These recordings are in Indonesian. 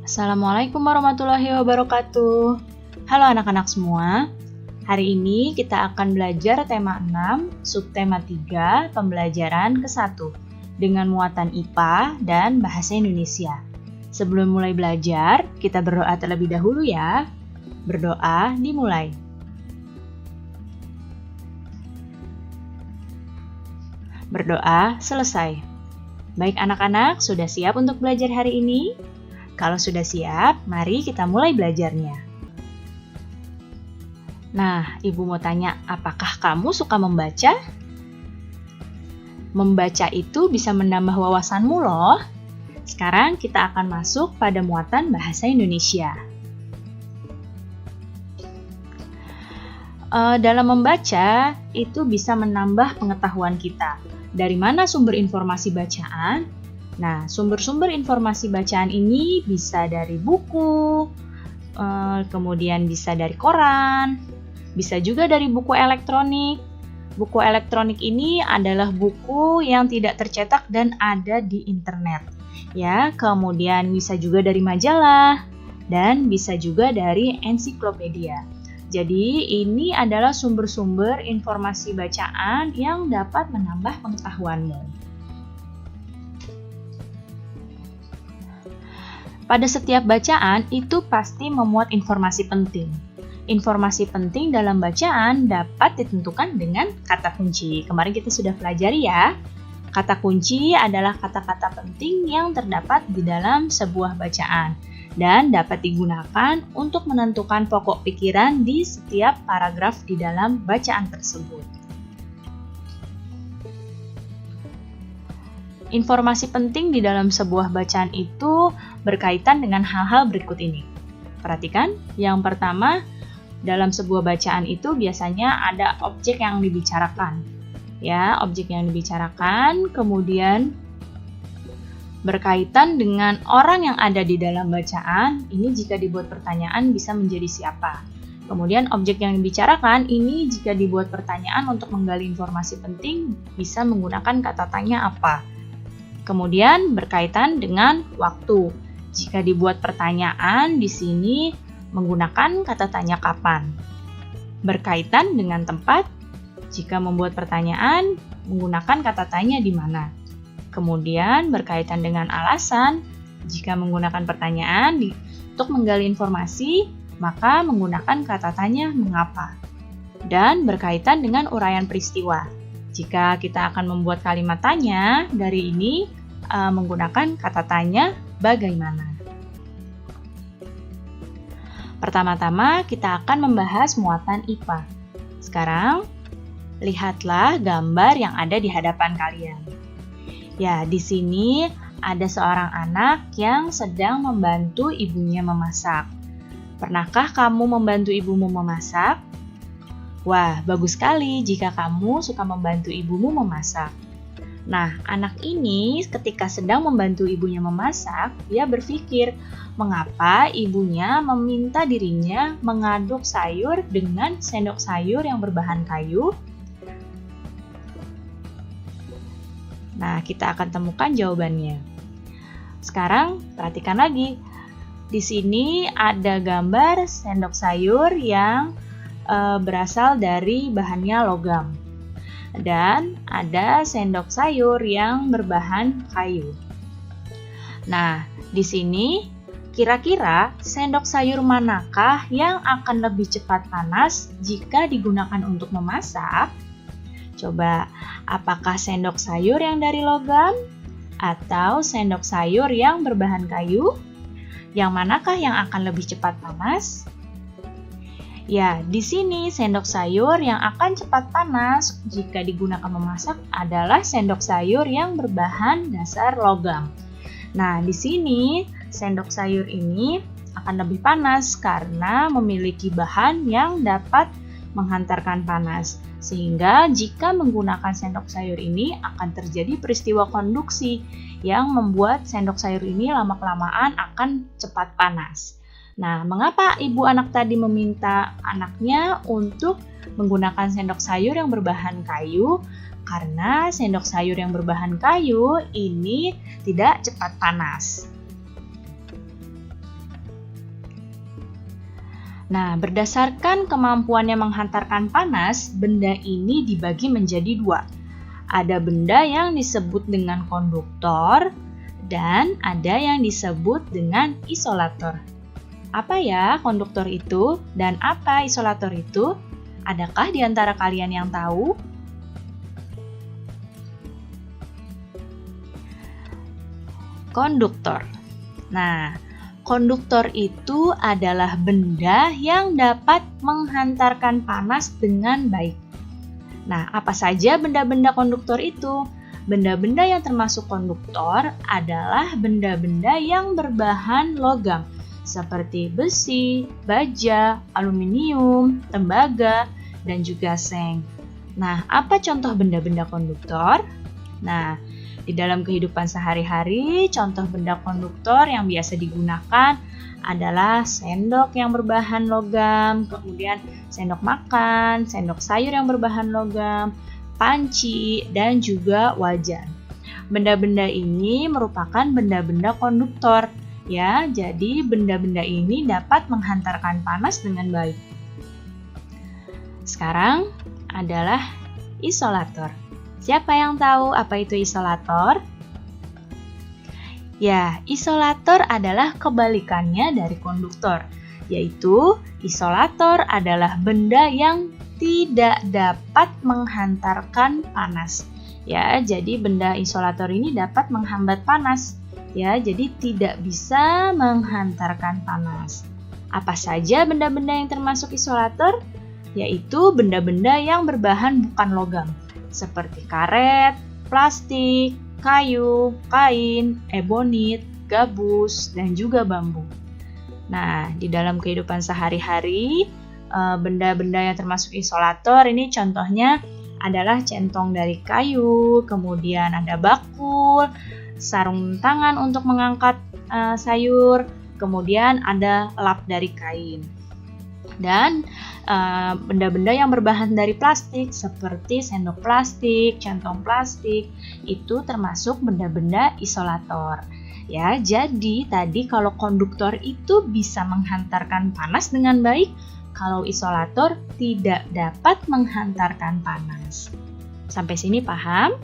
Assalamualaikum warahmatullahi wabarakatuh. Halo anak-anak semua. Hari ini kita akan belajar tema 6, subtema 3, pembelajaran ke-1 dengan muatan IPA dan bahasa Indonesia. Sebelum mulai belajar, kita berdoa terlebih dahulu ya. Berdoa dimulai. Berdoa selesai. Baik anak-anak, sudah siap untuk belajar hari ini? Kalau sudah siap, mari kita mulai belajarnya. Nah, Ibu mau tanya, apakah kamu suka membaca? Membaca itu bisa menambah wawasanmu loh. Sekarang kita akan masuk pada muatan bahasa Indonesia. Dalam membaca, itu bisa menambah pengetahuan kita. Dari mana sumber informasi bacaan? Nah, sumber-sumber informasi bacaan ini bisa dari buku, kemudian bisa dari koran, bisa juga dari buku elektronik. Buku elektronik ini adalah buku yang tidak tercetak dan ada di internet. Ya, kemudian bisa juga dari majalah dan bisa juga dari ensiklopedia. Jadi, ini adalah sumber-sumber informasi bacaan yang dapat menambah pengetahuanmu. Pada setiap bacaan, itu pasti memuat informasi penting. Informasi penting dalam bacaan dapat ditentukan dengan kata kunci. Kemarin kita sudah pelajari ya. Kata kunci adalah kata-kata penting yang terdapat di dalam sebuah bacaan dan dapat digunakan untuk menentukan pokok pikiran di setiap paragraf di dalam bacaan tersebut. Informasi penting di dalam sebuah bacaan itu berkaitan dengan hal-hal berikut ini. Perhatikan, yang pertama, dalam sebuah bacaan itu biasanya ada objek yang dibicarakan. Ya, objek yang dibicarakan, kemudian berkaitan dengan orang yang ada di dalam bacaan, ini jika dibuat pertanyaan bisa menjadi siapa. Kemudian objek yang dibicarakan ini jika dibuat pertanyaan untuk menggali informasi penting bisa menggunakan kata tanya apa. Kemudian berkaitan dengan waktu. Jika dibuat pertanyaan di sini menggunakan kata tanya kapan. Berkaitan dengan tempat, jika membuat pertanyaan menggunakan kata tanya di mana. Kemudian berkaitan dengan alasan, jika menggunakan pertanyaan untuk menggali informasi, maka menggunakan kata tanya mengapa. Dan berkaitan dengan uraian peristiwa. Jika kita akan membuat kalimat tanya, dari ini menggunakan kata tanya bagaimana. Pertama-tama kita akan membahas muatan IPA. Sekarang, lihatlah gambar yang ada di hadapan kalian. Ya, di sini ada seorang anak yang sedang membantu ibunya memasak. Pernahkah kamu membantu ibumu memasak? Wah, bagus sekali jika kamu suka membantu ibumu memasak. Nah, anak ini ketika sedang membantu ibunya memasak, dia berpikir, mengapa ibunya meminta dirinya mengaduk sayur dengan sendok sayur yang berbahan kayu? Nah, kita akan temukan jawabannya. Sekarang, perhatikan lagi. Di sini ada gambar sendok sayur yang berasal dari bahannya logam. Dan ada sendok sayur yang berbahan kayu. Nah, di sini kira-kira sendok sayur manakah yang akan lebih cepat panas jika digunakan untuk memasak? Coba, apakah sendok sayur yang dari logam atau sendok sayur yang berbahan kayu? Yang manakah yang akan lebih cepat panas? Ya, di sini sendok sayur yang akan cepat panas jika digunakan memasak adalah sendok sayur yang berbahan dasar logam. Nah, di sini sendok sayur ini akan lebih panas karena memiliki bahan yang dapat menghantarkan panas. Sehingga jika menggunakan sendok sayur ini akan terjadi peristiwa konduksi yang membuat sendok sayur ini lama-kelamaan akan cepat panas. Nah, mengapa ibu anak tadi meminta anaknya untuk menggunakan sendok sayur yang berbahan kayu? Karena sendok sayur yang berbahan kayu ini tidak cepat panas. Nah, berdasarkan kemampuannya menghantarkan panas, benda ini dibagi menjadi dua. Ada benda yang disebut dengan konduktor dan ada yang disebut dengan isolator. Apa ya konduktor itu dan apa isolator itu? Adakah di antara kalian yang tahu? Konduktor. Nah, konduktor itu adalah benda yang dapat menghantarkan panas dengan baik. Nah, apa saja benda-benda konduktor itu? Benda-benda yang termasuk konduktor adalah benda-benda yang berbahan logam, seperti besi, baja, aluminium, tembaga, dan juga seng. Nah, apa contoh benda-benda konduktor? Nah, di dalam kehidupan sehari-hari, contoh benda konduktor yang biasa digunakan adalah sendok yang berbahan logam, kemudian sendok makan, sendok sayur yang berbahan logam, panci, dan juga wajan. Benda-benda ini merupakan benda-benda konduktor, ya. Jadi benda-benda ini dapat menghantarkan panas dengan baik. Sekarang adalah isolator. Siapa yang tahu apa itu isolator? Ya, isolator adalah kebalikannya dari konduktor, yaitu isolator adalah benda yang tidak dapat menghantarkan panas. Ya, jadi benda isolator ini dapat menghambat panas. Ya, jadi tidak bisa menghantarkan panas. Apa saja benda-benda yang termasuk isolator? Yaitu benda-benda yang berbahan bukan logam, seperti karet, plastik, kayu, kain, ebonit, gabus, dan juga bambu. Nah, di dalam kehidupan sehari-hari, benda-benda yang termasuk isolator ini contohnya adalah centong dari kayu, kemudian ada bakul, sarung tangan untuk mengangkat sayur, kemudian ada lap dari kain. Dan benda-benda yang berbahan dari plastik seperti sendok plastik, centong plastik itu termasuk benda-benda isolator. Ya, jadi tadi kalau konduktor itu bisa menghantarkan panas dengan baik, kalau isolator tidak dapat menghantarkan panas. Sampai sini paham?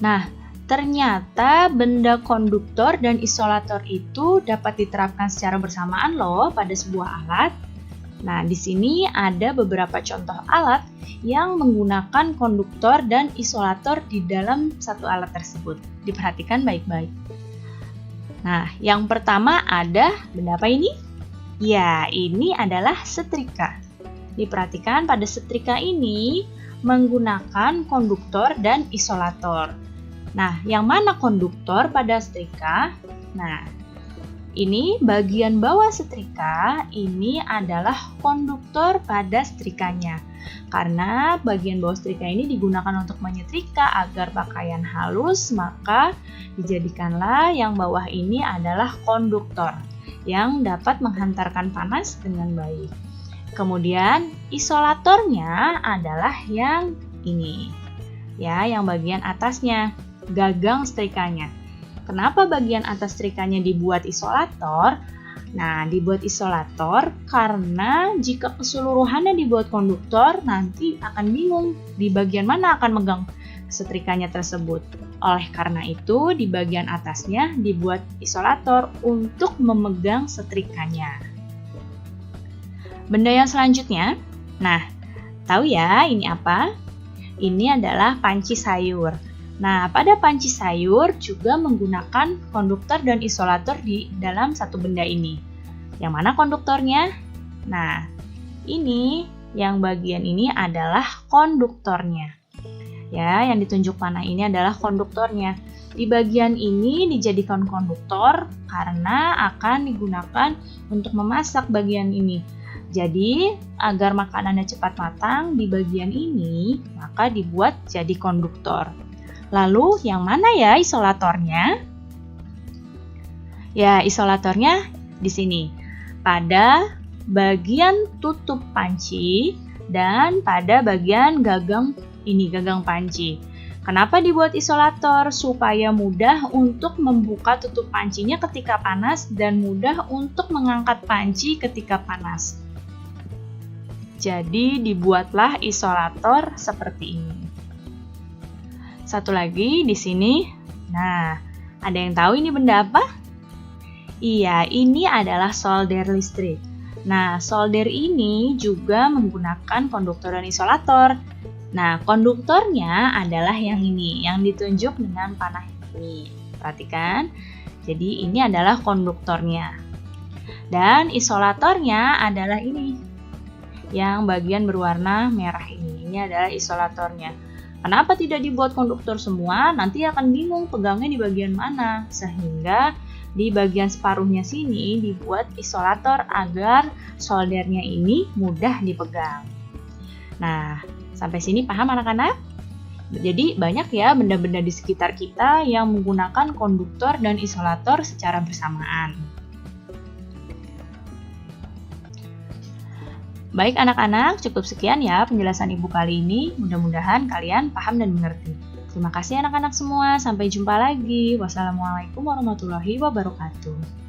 Nah, ternyata benda konduktor dan isolator itu dapat diterapkan secara bersamaan loh pada sebuah alat. Nah, di sini ada beberapa contoh alat yang menggunakan konduktor dan isolator di dalam satu alat tersebut. Diperhatikan baik-baik. Nah, yang pertama ada benda apa ini? Ya, ini adalah setrika. Diperhatikan pada setrika ini menggunakan konduktor dan isolator. Nah, yang mana konduktor pada setrika? Nah, ini bagian bawah setrika ini adalah konduktor pada setrikanya. Karena bagian bawah setrika ini digunakan untuk menyetrika agar pakaian halus, maka dijadikanlah yang bawah ini adalah konduktor yang dapat menghantarkan panas dengan baik. Kemudian isolatornya adalah yang ini. Ya, yang bagian atasnya. Gagang setrikanya. Kenapa bagian atas setrikanya dibuat isolator? Nah, dibuat isolator karena jika keseluruhannya dibuat konduktor, nanti akan bingung di bagian mana akan megang setrikanya tersebut. Oleh karena itu, di bagian atasnya dibuat isolator untuk memegang setrikanya. Benda yang selanjutnya, nah, tahu ya ini apa? Ini adalah panci sayur. Nah, pada panci sayur juga menggunakan konduktor dan isolator di dalam satu benda ini. Yang mana konduktornya? Nah, ini yang bagian ini adalah konduktornya. Ya, yang ditunjuk panah ini adalah konduktornya. Di bagian ini dijadikan konduktor karena akan digunakan untuk memasak bagian ini. Jadi, agar makanannya cepat matang di bagian ini, maka dibuat jadi konduktor. Lalu, yang mana ya isolatornya? Ya, isolatornya di sini. Pada bagian tutup panci dan pada bagian gagang ini, gagang panci. Kenapa dibuat isolator? Supaya mudah untuk membuka tutup pancinya ketika panas dan mudah untuk mengangkat panci ketika panas. Jadi dibuatlah isolator seperti ini. Satu lagi di sini. Nah, ada yang tahu ini benda apa? Iya, ini adalah solder listrik. Nah, solder ini juga menggunakan konduktor dan isolator. Nah, konduktornya adalah yang ini, yang ditunjuk dengan panah ini. Perhatikan, jadi ini adalah konduktornya. Dan isolatornya adalah ini, yang bagian berwarna merah ini. Ini adalah isolatornya. Kenapa tidak dibuat konduktor semua? Nanti akan bingung pegangnya di bagian mana. Sehingga di bagian separuhnya sini dibuat isolator agar soldernya ini mudah dipegang. Nah, sampai sini paham anak-anak? Jadi banyak ya benda-benda di sekitar kita yang menggunakan konduktor dan isolator secara bersamaan. Baik anak-anak, cukup sekian ya penjelasan Ibu kali ini. Mudah-mudahan kalian paham dan mengerti. Terima kasih anak-anak semua. Sampai jumpa lagi. Wassalamualaikum warahmatullahi wabarakatuh.